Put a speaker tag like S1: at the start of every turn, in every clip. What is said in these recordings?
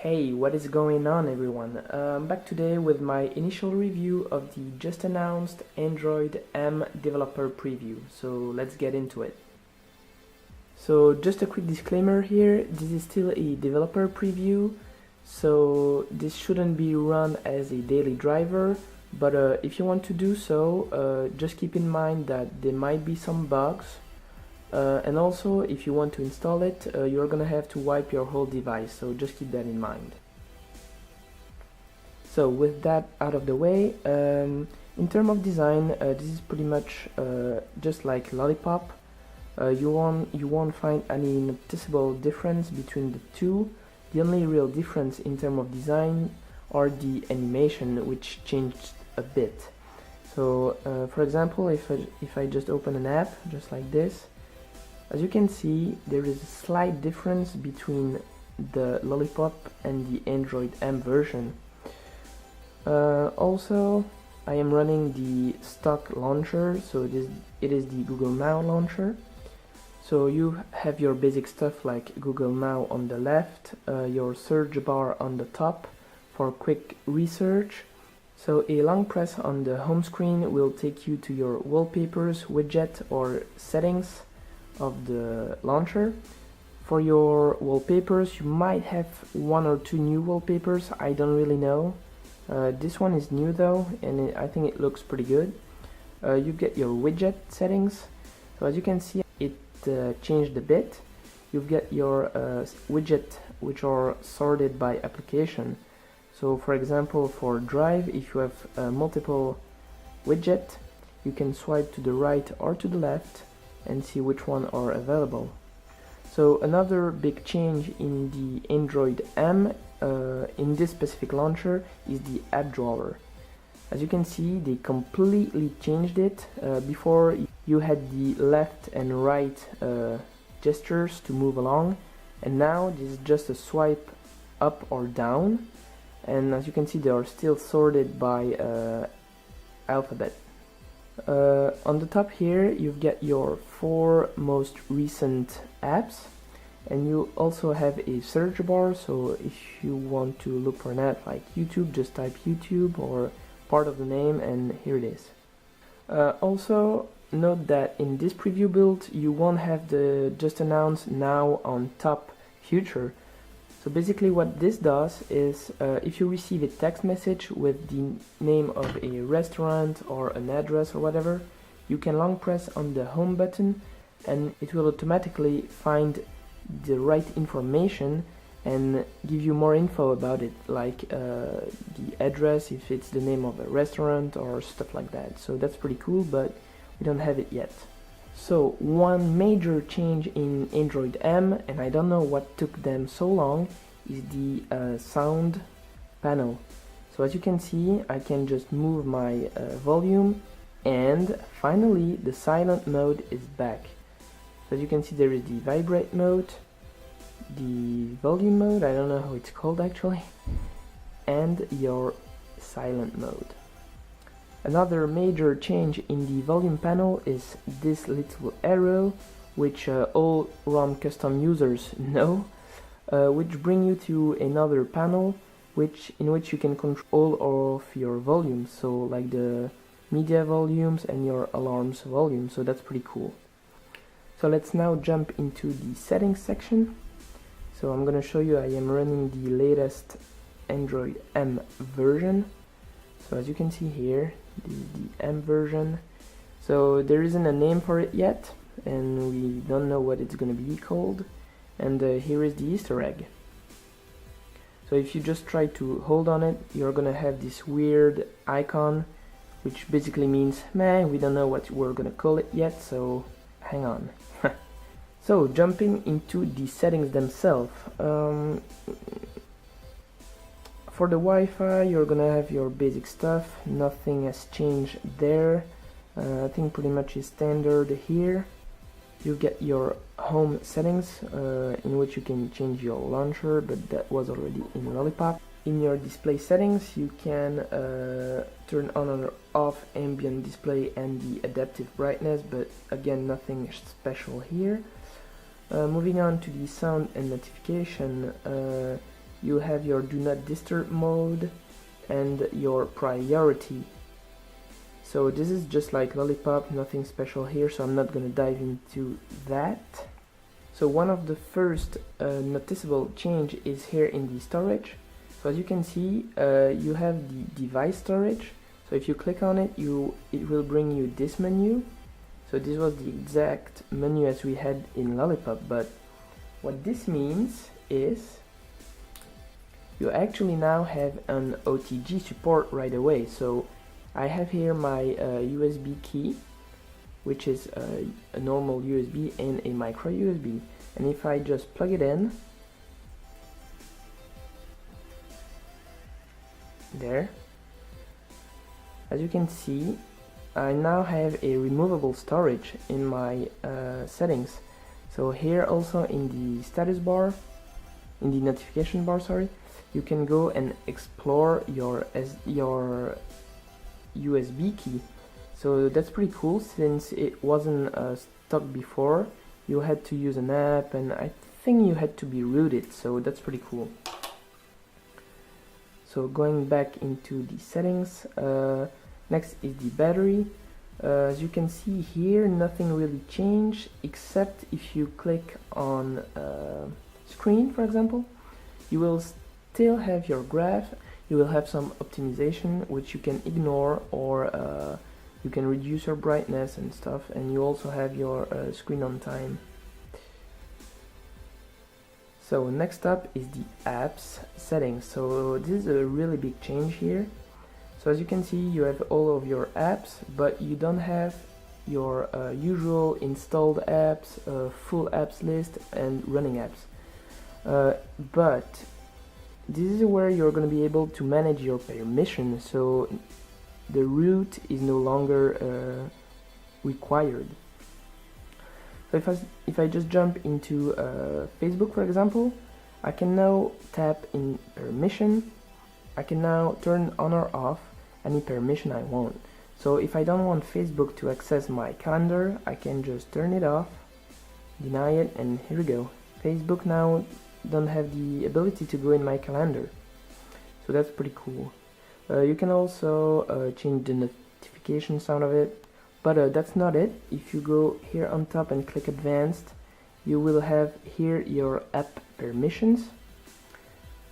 S1: Hey, what is going on everyone? I'm back today with my initial review of the just announced Android M developer preview, so let's get into it. So just a quick disclaimer here, this is still a developer preview, so this shouldn't be run as a daily driver, but if you want to do so, just keep in mind that there might be some bugs. And also, if you want to install it, you're gonna have to wipe your whole device, so just keep that in mind. So with that out of the way, in terms of design, this is pretty much just like Lollipop. You won't find any noticeable difference between the two. The only real difference in terms of design are the animation, which changed a bit. So for example, if I just open an app just like this, as you can see, there is a slight difference between the Lollipop and the Android M version. Also, I am running the stock launcher, so it is the Google Now launcher. So you have your basic stuff like Google Now on the left, your search bar on the top for quick research. So a long press on the home screen will take you to your wallpapers widget or settings of the launcher. For your wallpapers, you might have one or two new wallpapers, I don't really know. This one is new though, and I think it looks pretty good. You get your widget settings, so as you can see it changed a bit. You get your widget which are sorted by application. So for example, for Drive, if you have multiple widget, you can swipe to the right or to the left and see which one are available. So another big change in the Android M in this specific launcher is the app drawer. As you can see, they completely changed it. Before you had the left and right gestures to move along, and now this is just a swipe up or down, and as you can see they are still sorted by alphabet. On the top here you get your 4 most recent apps, and you also have a search bar, so if you want to look for an app like YouTube, just type YouTube or part of the name and here it is. Also note that in this preview build you won't have the just announced now on top feature. So basically what this does is if you receive a text message with the name of a restaurant or an address or whatever, you can long press on the home button and it will automatically find the right information and give you more info about it, like the address, if it's the name of a restaurant or stuff like that. So that's pretty cool, but we don't have it yet. So one major change in Android M, and I don't know what took them so long, is the sound panel. So as you can see, I can just move my volume, and finally the silent mode is back. So as you can see, there is the vibrate mode, the volume mode, I don't know how it's called actually, and your silent mode. Another major change in the volume panel is this little arrow, which all ROM custom users know, which bring you to another panel in which you can control all of your volumes, so like the media volumes and your alarms volume, so that's pretty cool. So let's now jump into the settings section. So I'm gonna show you I am running the latest Android M version. So as you can see here, the M version. So there isn't a name for it yet, and we don't know what it's gonna be called. And here is the Easter egg. So if you just try to hold on it, you're gonna have this weird icon, which basically means, man, we don't know what we're gonna call it yet, so hang on. So jumping into the settings themselves. For the Wi-Fi, you're gonna have your basic stuff, nothing has changed there. I think pretty much is standard here. You get your home settings, in which you can change your launcher, but that was already in Lollipop. In your display settings, you can turn on or off ambient display and the adaptive brightness, but again, nothing special here. Moving on to the sound and notification, you have your do not disturb mode and your priority. So this is just like Lollipop, nothing special here, so I'm not going to dive into that. So one of the first noticeable change is here in the storage. So as you can see, you have the device storage. So if you click on it, it will bring you this menu. So this was the exact menu as we had in Lollipop, but what this means is you actually now have an OTG support right away. So I have here my USB key, which is a normal USB and a micro USB, and if I just plug it in there, as you can see, I now have a removable storage in my settings. So here also in the status bar, in the notification bar, sorry, you can go and explore your USB key. So that's pretty cool, since it wasn't stuck before. You had to use an app, and I think you had to be rooted, so that's pretty cool. So going back into the settings, next is the battery. As you can see here, nothing really changed, except if you click on screen, for example, you will still have your graph. You will have some optimization which you can ignore, or you can reduce your brightness and stuff, and you also have your screen on time. So next up is the apps settings. So this is a really big change here. So as you can see, you have all of your apps, but you don't have your usual installed apps, full apps list, and running apps. But this is where you're going to be able to manage your permission, so the root is no longer required. So if I just jump into Facebook, for example, I can now tap in permission. I can now turn on or off any permission I want. So if I don't want Facebook to access my calendar, I can just turn it off, deny it, and here we go. Facebook now don't have the ability to go in my calendar. So that's pretty cool. You can also change the notification sound of it, but that's not it. If you go here on top and click advanced, you will have here your app permissions.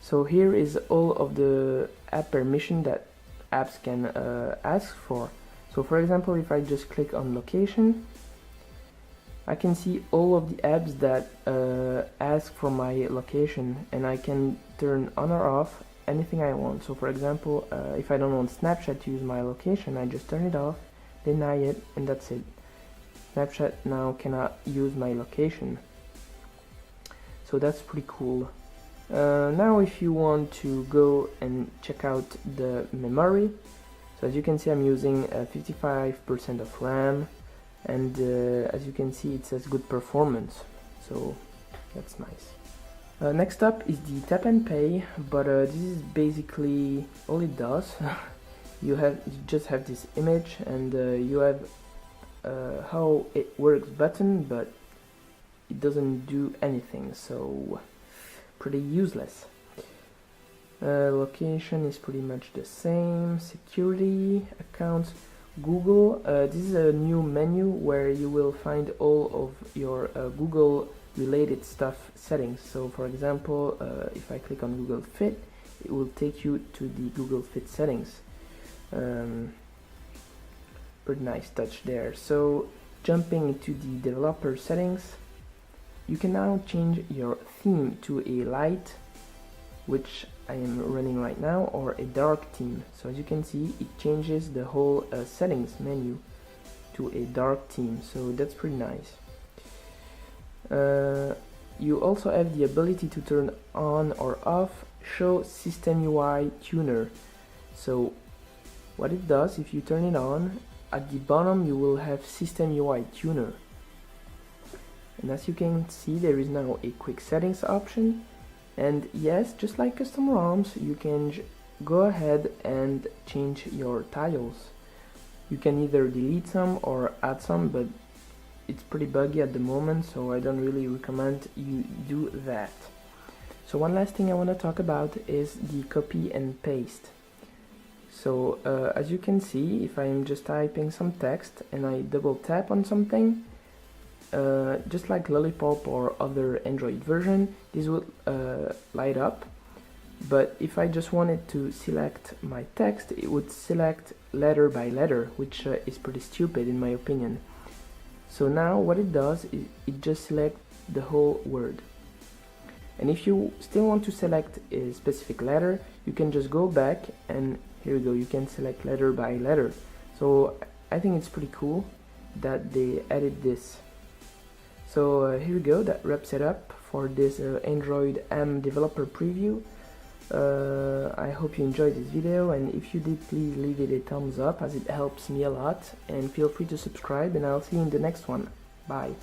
S1: So here is all of the app permission that apps can ask for. So for example, if I just click on location, I can see all of the apps that ask for my location, and I can turn on or off anything I want. So for example, if I don't want Snapchat to use my location, I just turn it off, deny it, and that's it. Snapchat now cannot use my location. So that's pretty cool. Now if you want to go and check out the memory, so as you can see, I'm using 55% of RAM, and as you can see, it says good performance, so that's nice. Next up is the tap and pay, but this is basically all it does. You just have this image, and you have how it works button, but it doesn't do anything, so pretty useless. Location is pretty much the same. Security, accounts, Google. This is a new menu where you will find all of your Google related stuff settings. So for example, if I click on Google Fit, it will take you to the Google Fit settings. Pretty nice touch there. So jumping into the developer settings, you can now change your theme to a light, which I am running right now, or a dark theme. So as you can see, it changes the whole settings menu to a dark theme, so that's pretty nice. You also have the ability to turn on or off show system UI tuner. So what it does, if you turn it on, at the bottom you will have system UI tuner, and as you can see, there is now a quick settings option. And yes, just like custom ROMs, you can go ahead and change your tiles. You can either delete some or add some, but it's pretty buggy at the moment, so I don't really recommend you do that. So one last thing I want to talk about is the copy and paste. So as you can see, if I'm just typing some text and I double tap on something, just like Lollipop or other Android version, this will light up. But if I just wanted to select my text, it would select letter by letter, which is pretty stupid in my opinion. So now what it does is it just selects the whole word. And if you still want to select a specific letter, you can just go back and here you go, you can select letter by letter. So I think it's pretty cool that they added this. So here we go, that wraps it up for this Android M developer preview. I hope you enjoyed this video, and if you did, please leave it a thumbs up as it helps me a lot, and feel free to subscribe, and I'll see you in the next one. Bye.